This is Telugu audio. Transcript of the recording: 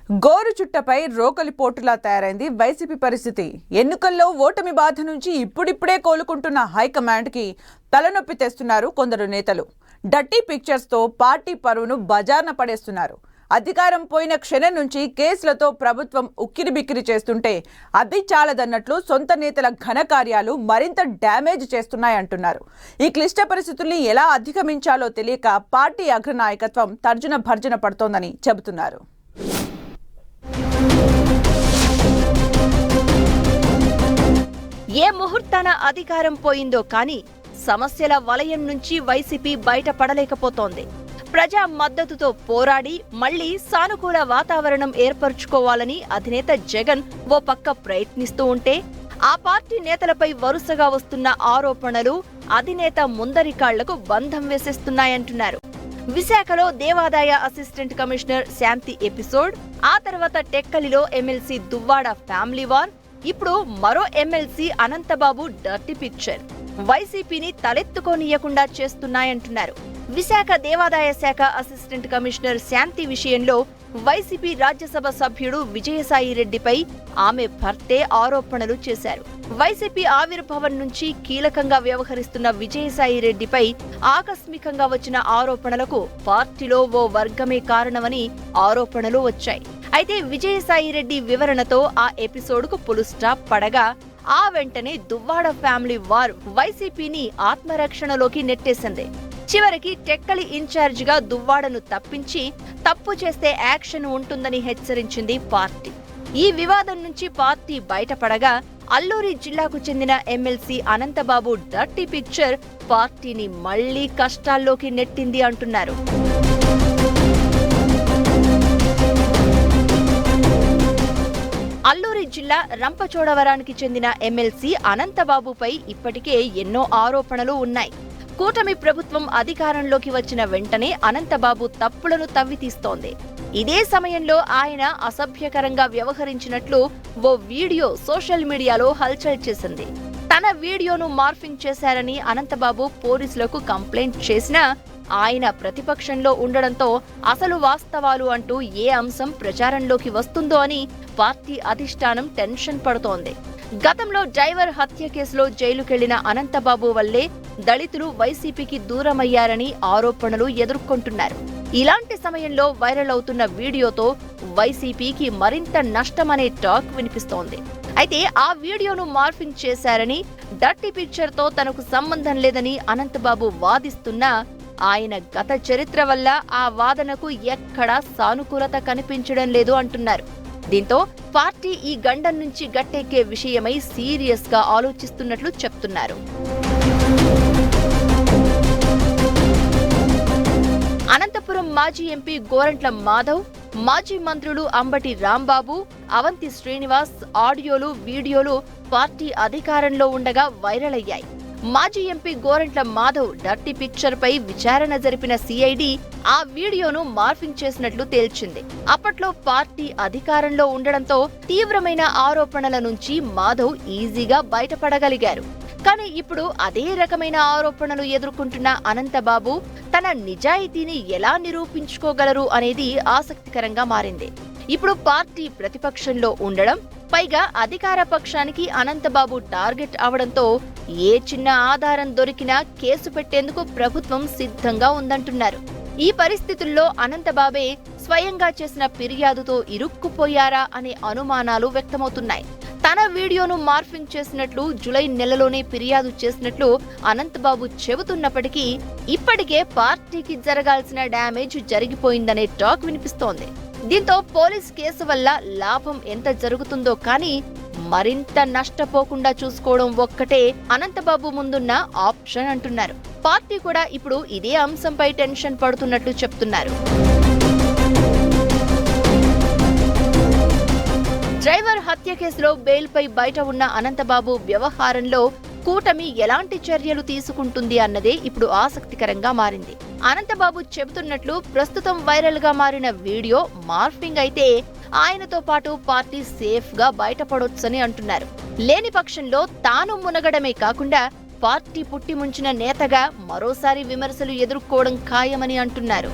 గోరు చుట్టపై రోకలి పోటులా తయారైంది వైసీపీ పరిస్థితి. ఎన్నికల్లో ఓటమి బాధ నుంచి ఇప్పుడిప్పుడే కోలుకుంటున్న హైకమాండ్కి తలనొప్పి తెస్తున్నారు కొందరు నేతలు. డర్టీ పిక్చర్స్తో పార్టీ పరువును బజార్న పడేస్తున్నారు. అధికారం పోయిన క్షణం నుంచి కేసులతో ప్రభుత్వం ఉక్కిరిబిక్కిరి చేస్తుంటే అది చాలదన్నట్లు సొంత నేతల ఘనకార్యాలు మరింత డ్యామేజ్ చేస్తున్నాయంటున్నారు. ఈ క్లిష్ట పరిస్థితుల్ని ఎలా అధిగమించాలో తెలియక పార్టీ అగ్రనాయకత్వం తర్జన భర్జన పడుతోందని చెబుతున్నారు. ఏ ముహూర్తాన అధికారం పోయిందో కానీ సమస్యల వలయం నుంచి వైసీపీ బయటపడలేకపోతోంది. ప్రజా మద్దతుతో పోరాడి మళ్లీ సానుకూల వాతావరణం ఏర్పరచుకోవాలని అధినేత జగన్ ఓ పక్క ప్రయత్నిస్తూ ఉంటే, ఆ పార్టీ నేతలపై వరుసగా వస్తున్న ఆరోపణలు అధినేత ముందరికాళ్లకు బంధం వేసేస్తున్నాయంటున్నారు. విశాఖలో దేవాదాయ అసిస్టెంట్ కమిషనర్ శాంతి ఎపిసోడ్, ఆ తర్వాత టెక్కలిలో ఎమ్మెల్సీ దువ్వాడ ఫ్యామిలీ వార్, ఇప్పుడు మరో ఎమ్మెల్సీ అనంతబాబు డర్టీ పిక్చర్ వైసీపీని తలెత్తుకోనియకుండా చేస్తున్నాయంటున్నారు. విశాఖ దేవాదాయ శాఖ అసిస్టెంట్ కమిషనర్ శాంతి విషయంలో వైసీపీ రాజ్యసభ సభ్యుడు విజయసాయి రెడ్డిపై ఆమె భర్తే ఆరోపణలు చేశారు. వైసీపీ ఆవిర్భావం నుంచి కీలకంగా వ్యవహరిస్తున్న విజయసాయి రెడ్డిపై ఆకస్మికంగా వచ్చిన ఆరోపణలకు పార్టీలో ఓ వర్గమే కారణమని ఆరోపణలు వచ్చాయి. అయితే విజయసాయి రెడ్డి వివరణతో ఆ ఎపిసోడ్కు పులు స్టాప్ పడగా, ఆ వెంటనే దువ్వాడ ఫ్యామిలీ వార్ వైసీపీని ఆత్మరక్షణలోకి నెట్టేసింది. చివరికి టెక్కలి ఇన్ఛార్జిగా దువ్వాడను తప్పించి తప్పు చేస్తే యాక్షన్ ఉంటుందని హెచ్చరించింది పార్టీ. ఈ వివాదం నుంచి పార్టీ బయటపడగా అల్లూరి జిల్లాకు చెందిన ఎమ్మెల్సీ అనంతబాబు డర్టీ పిక్చర్ పార్టీని మళ్లీ కష్టాల్లోకి నెట్టింది అంటున్నారు. అల్లూరి జిల్లా రంపచోడవరానికి చెందిన ఎమ్మెల్సీ అనంతబాబుపై ఇప్పటికే ఎన్నో ఆరోపణలు ఉన్నాయి. కూటమి ప్రభుత్వం అధికారంలోకి వచ్చిన వెంటనే అనంతబాబు తప్పులను తవ్వితీస్తోంది. ఇదే సమయంలో ఆయన అసభ్యకరంగా వ్యవహరించినట్లు ఓ వీడియో సోషల్ మీడియాలో హల్చల్ చేసింది. తన వీడియోను మార్ఫింగ్ చేశారని అనంతబాబు పోలీసులకు కంప్లైంట్ చేసినా ఆయన ప్రతిపక్షంలో ఉండడంతో అసలు వాస్తవాలు అంటూ ఏ అంశం ప్రచారంలోకి వస్తుందో అని పార్టీ అధిష్టానం టెన్షన్ పడుతోంది. గతంలో డ్రైవర్ హత్య కేసులో జైలుకెళ్లిన అనంతబాబు వల్లే దళితులు వైసీపీకి దూరమయ్యారని ఆరోపణలు ఎదుర్కొంటున్నారు. ఇలాంటి సమయంలో వైరల్ అవుతున్న వీడియోతో వైసీపీకి మరింత నష్టమనే టాక్ వినిపిస్తోంది. అయితే ఆ వీడియోను మార్ఫింగ్ చేశారని, డర్టీ పిక్చర్తో తనకు సంబంధం లేదని అనంతబాబు వాదిస్తున్నా ఆయన గత చరిత్ర వల్ల ఆ వాదనకు ఎక్కడా సానుకూలత కనిపించడం లేదు అంటున్నారు. దీంతో పార్టీ ఈ గండం నుంచి గట్టెక్కే విషయమై సీరియస్ గా ఆలోచిస్తున్నట్లు చెప్తున్నారు. అనంతపురం మాజీ ఎంపీ గోరంట్ల మాధవ్, మాజీ మంత్రులు అంబటి రాంబాబు, అవంతి శ్రీనివాస్ ఆడియోలు, వీడియోలు పార్టీ అధికారంలో ఉండగా వైరల్ అయ్యాయి. మాజీ MP Gorantla Madhav dirty picture పై విచారణ జరిపిన సిఐడి ఆ వీడియోను మార్ఫింగ్ చేసినట్లు తేల్చింది. అప్పట్లో పార్టీ అధికారంలో ఉండడంతో తీవ్రమైన ఆరోపణల నుంచి మాధవ్ ఈజీగా బయటపడగలిగారు. కానీ ఇప్పుడు అదే రకమైన ఆరోపణలు ఎదుర్కొంటున్న అనంతబాబు తన నిజాయితీని ఎలా నిరూపించుకోగలరు అనేది ఆసక్తికరంగా మారింది. ఇప్పుడు పార్టీ ప్రతిపక్షంలో ఉండడం, పైగా అధికార పక్షానికి అనంతబాబు టార్గెట్ అవడంతో ఏ చిన్న ఆధారం దొరికినా కేసు పెట్టేందుకు ప్రభుత్వం సిద్ధంగా ఉందంటున్నారు. ఈ పరిస్థితుల్లో అనంతబాబే స్వయంగా చేసిన ఫిర్యాదుతో ఇరుక్కుపోయారా అనే అనుమానాలు వ్యక్తమవుతున్నాయి. తన వీడియోను మార్ఫింగ్ చేసినట్లు జూలై నెలలోనే ఫిర్యాదు చేసినట్లు అనంతబాబు చెబుతున్నప్పటికీ ఇప్పటికే పార్టీకి జరగాల్సిన డ్యామేజ్ జరిగిపోయిందనే టాక్ వినిపిస్తోంది. దీంతో పోలీస్ కేసు వల్ల లాభం ఎంత జరుగుతుందో కానీ మరింత నష్టపోకుండా చూసుకోవడం ఒక్కటే అనంతబాబు ముందున్న ఆప్షన్ అంటున్నారు. పార్టీ కూడా ఇప్పుడు ఇదే అంశంపై టెన్షన్ పడుతున్నట్లు చెప్తున్నారు. డ్రైవర్ హత్య కేసులో బెయిల్పై బయట ఉన్న అనంతబాబు వ్యవహారంలో కూటమి ఎలాంటి చర్యలు తీసుకుంటుంది అన్నదే ఇప్పుడు ఆసక్తికరంగా మారింది. అనంతబాబు చెబుతున్నట్లు ప్రస్తుతం వైరల్ గా మారిన వీడియో మార్ఫింగ్ అయితే ఆయనతో పాటు పార్టీ సేఫ్ గా బయటపడొచ్చని అంటున్నారు. లేని పక్షంలో తాను మునగడమే కాకుండా పార్టీ పుట్టిముంచిన నేతగా మరోసారి విమర్శలు ఎదుర్కోవడం ఖాయమని అంటున్నారు.